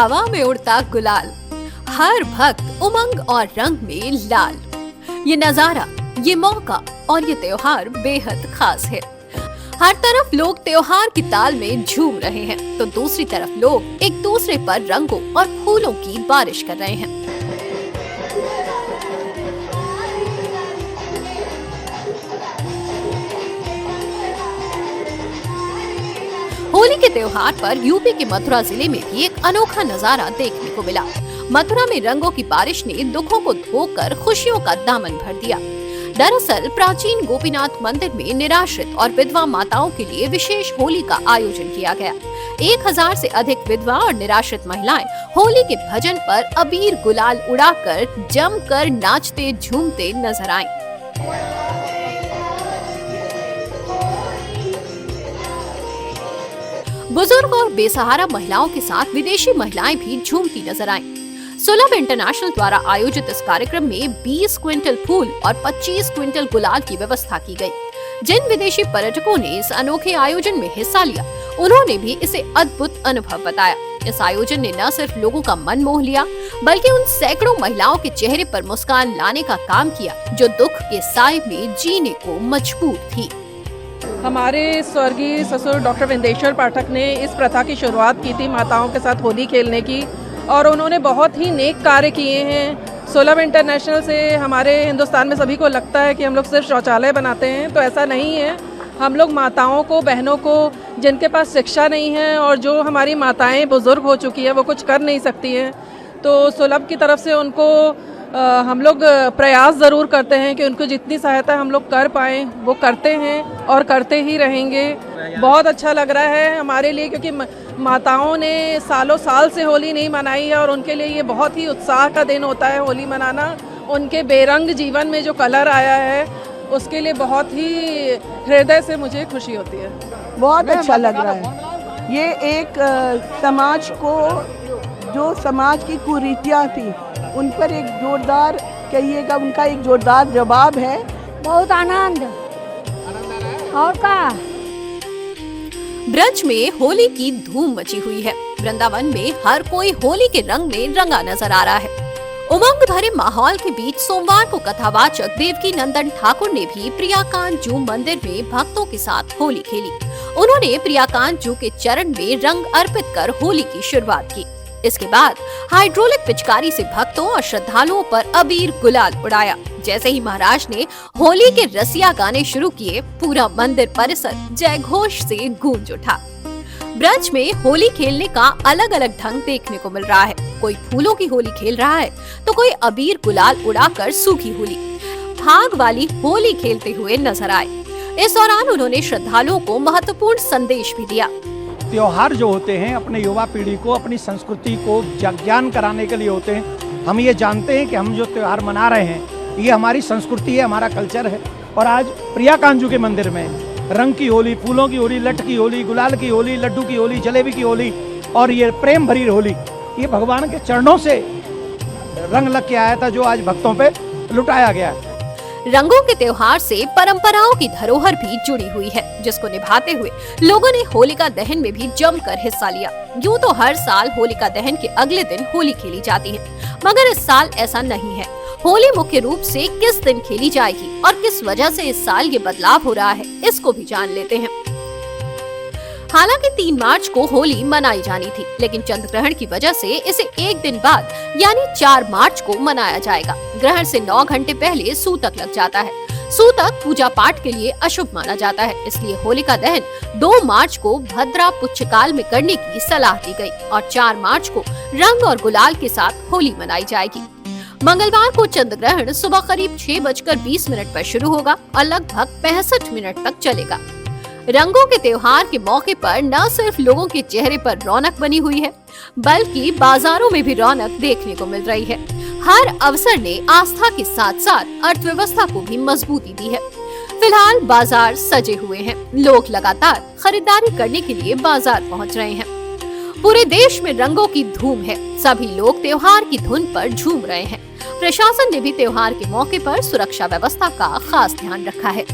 हवा में उड़ता गुलाल, हर भक्त उमंग और रंग में लाल। ये नजारा, ये मौका और ये त्योहार बेहद खास है। हर तरफ लोग त्योहार की ताल में झूम रहे हैं, तो दूसरी तरफ लोग एक दूसरे पर रंगों और फूलों की बारिश कर रहे हैं। होली के त्योहार पर यूपी के मथुरा जिले में भी एक अनोखा नजारा देखने को मिला। मथुरा में रंगों की बारिश ने दुखों को धोकर खुशियों का दामन भर दिया। दरअसल प्राचीन गोपीनाथ मंदिर में निराश्रित और विधवा माताओं के लिए विशेष होली का आयोजन किया गया। 1000 से अधिक विधवा और निराश्रित महिलाएं होली के भजन पर अबीर गुलाल उड़ाकर जमकर नाचते झूमते नजर आईं। बुजुर्ग और बेसहारा महिलाओं के साथ विदेशी महिलाएं भी झूमती नजर आईं। सुलभ इंटरनेशनल द्वारा आयोजित इस कार्यक्रम में 20 क्विंटल फूल और 25 क्विंटल गुलाल की व्यवस्था की गई। जिन विदेशी पर्यटकों ने इस अनोखे आयोजन में हिस्सा लिया, उन्होंने भी इसे अद्भुत अनुभव बताया। इस आयोजन ने न सिर्फ लोगों का मन मोह लिया, बल्कि उन सैकड़ों महिलाओं के चेहरे पर मुस्कान लाने का काम किया, जो दुख के साए में जीने को मजबूर थी। हमारे स्वर्गीय ससुर डॉक्टर विंदेश्वर पाठक ने इस प्रथा की शुरुआत की थी माताओं के साथ होली खेलने की, और उन्होंने बहुत ही नेक कार्य किए हैं। सुलभ इंटरनेशनल से हमारे हिंदुस्तान में सभी को लगता है कि हम लोग सिर्फ शौचालय बनाते हैं, तो ऐसा नहीं है। हम लोग माताओं को, बहनों को, जिनके पास शिक्षा नहीं है और जो हमारी माताएं बुजुर्ग हो चुकी है, वो कुछ कर नहीं सकती हैं, तो सुलभ की तरफ से उनको हम लोग प्रयास ज़रूर करते हैं कि उनको जितनी सहायता हम लोग कर पाएँ वो करते हैं और करते ही रहेंगे। बहुत अच्छा लग रहा है हमारे लिए, क्योंकि माताओं ने सालों साल से होली नहीं मनाई है और उनके लिए ये बहुत ही उत्साह का दिन होता है होली मनाना। उनके बेरंग जीवन में जो कलर आया है, उसके लिए बहुत ही हृदय से मुझे खुशी होती है। बहुत अच्छा लग रहा है। ये एक समाज को, जो समाज की कुरीतियाँ थी, उन पर एक जोरदार, कहिएगा, उनका एक जोरदार जवाब है। बहुत आनंद और का। ब्रज में होली की धूम मची हुई है। वृंदावन में हर कोई होली के रंग में रंगा नजर आ रहा है। उमंग भरे माहौल के बीच सोमवार को कथावाचक देवकी नंदन ठाकुर ने भी प्रियाकांत जू मंदिर में भक्तों के साथ होली खेली। उन्होंने प्रियाकांत जू के चरण में रंग अर्पित कर होली की शुरुआत की। इसके बाद हाइड्रोलिक पिचकारी से भक्तों और श्रद्धालुओं पर अबीर गुलाल उड़ाया। जैसे ही महाराज ने होली के रसिया गाने शुरू किए, पूरा मंदिर परिसर जय घोष से गूंज उठा। ब्रज में होली खेलने का अलग अलग ढंग देखने को मिल रहा है। कोई फूलों की होली खेल रहा है, तो कोई अबीर गुलाल उड़ाकर सूखी होली, भाग वाली होली खेलते हुए नजर आए। इस दौरान उन्होंने श्रद्धालुओं को महत्वपूर्ण संदेश भी दिया। त्योहार जो होते हैं अपने युवा पीढ़ी को अपनी संस्कृति को ज्ञान कराने के लिए होते हैं। हम ये जानते हैं कि हम जो त्योहार मना रहे हैं, ये हमारी संस्कृति है, हमारा कल्चर है। और आज प्रियाकांत जू के मंदिर में रंग की होली, फूलों की होली, लट की होली, गुलाल की होली, लड्डू की होली, जलेबी की होली और ये प्रेम भरी होली, ये भगवान के चरणों से रंग लग के आया था, जो आज भक्तों पे लुटाया गया है। रंगों के त्योहार से परंपराओं की धरोहर भी जुड़ी हुई है, जिसको निभाते हुए लोगों ने होलिका दहन में भी जमकर हिस्सा लिया। यूं तो हर साल होलिका दहन के अगले दिन होली खेली जाती है, मगर इस साल ऐसा नहीं है। होली मुख्य रूप से किस दिन खेली जाएगी और किस वजह से इस साल ये बदलाव हो रहा है, इसको भी जान लेते हैं। हालांकि 3 मार्च को होली मनाई जानी थी, लेकिन चंद्र ग्रहण की वजह से इसे एक दिन बाद यानी 4 मार्च को मनाया जाएगा। ग्रहण से 9 घंटे पहले सूतक लग जाता है। सूतक पूजा पाठ के लिए अशुभ माना जाता है, इसलिए होलिका दहन 2 मार्च को भद्रा पुच्छकाल में करने की सलाह दी गई और 4 मार्च को रंग और गुलाल के साथ होली मनाई जाएगी। मंगलवार को चंद्र ग्रहण सुबह करीब 6:20 पर शुरू होगा और लगभग 65 मिनट तक चलेगा। रंगों के त्योहार के मौके पर न सिर्फ लोगों के चेहरे पर रौनक बनी हुई है, बल्कि बाजारों में भी रौनक देखने को मिल रही है। हर अवसर ने आस्था के साथ साथ अर्थव्यवस्था को भी मजबूती दी है। फिलहाल बाजार सजे हुए हैं। लोग लगातार खरीदारी करने के लिए बाजार पहुंच रहे हैं। पूरे देश में रंगों की धूम है। सभी लोग त्योहार की धुन पर झूम रहे हैं। प्रशासन ने भी त्योहार के मौके पर सुरक्षा व्यवस्था का खास ध्यान रखा है।